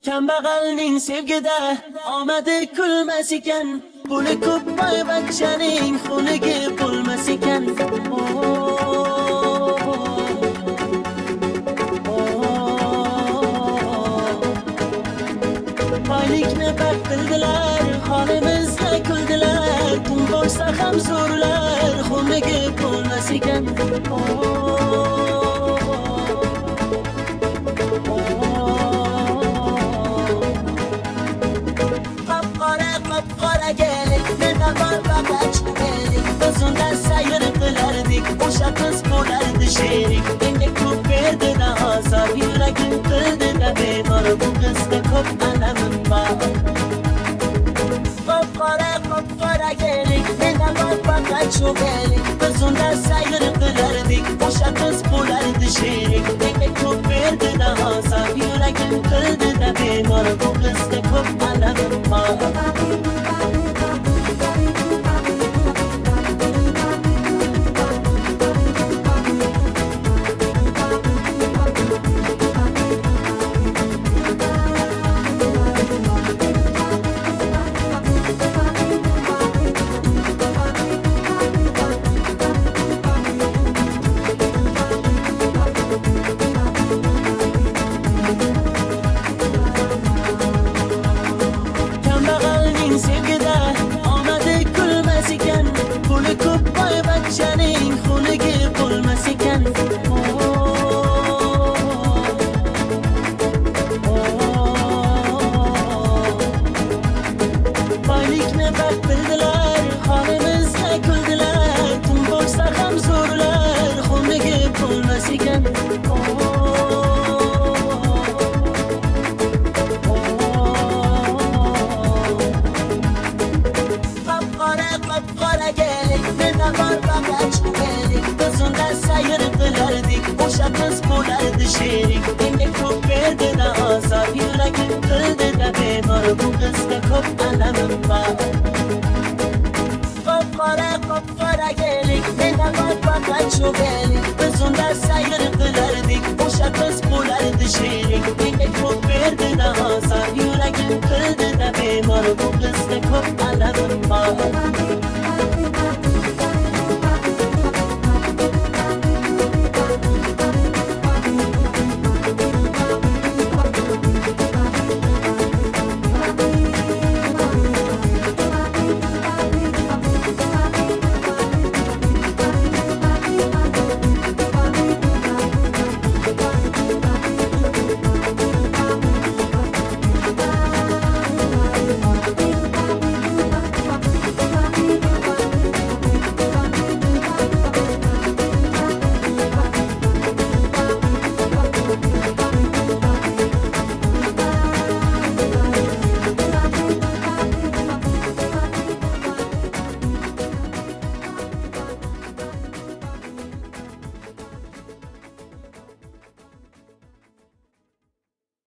Kambag'alning sevgida omadi kulmas ekan, puli ko'p boyvachchaning xunigi bo'lmas ekan. Boylikni baxt bildilar, holimizga kuldilar, kun bo'lsa ham zo'rlar xunigi bo'lmas ekan. Qora gelik, menda bor faqat gelik. Biz unda sayr qilardik, o'sha qiz bo'lardi sherik. Menga ko'p berdi-da azor, yuragim qildi-da bemor. Bu qizda ko'p alamim bor. Qora gelik, menda bor faqat gelik. Biz unda sayr qilardik, o'sha qiz bo'lardi sherik. Menga ko'p berdi-da azor, yuragim qildi-da bemor. Bu qizda ko'p alamim bor. Sevgida omadi kulmas ekan, puli ko'p boyvachchaning xunigi bo'lmas ekan. Boylikni baxt bildilar, holimizga kuldilar, kun bo'lsa ham zo'rlar xunigi bo'lmas ekan. Qora gelik, menda bor faqat gelik. Biz unda sayr qilardik, o'sha qiz bo'lardi sherik. Menga ko'p berdi-da azor, yuragim qildi-da bemor. Bu qizda ko'p alamim bor. Qora gelik, menda bor faqat gelik. Biz unda sayr qilardik, o'sha qiz bo'lardi sherik.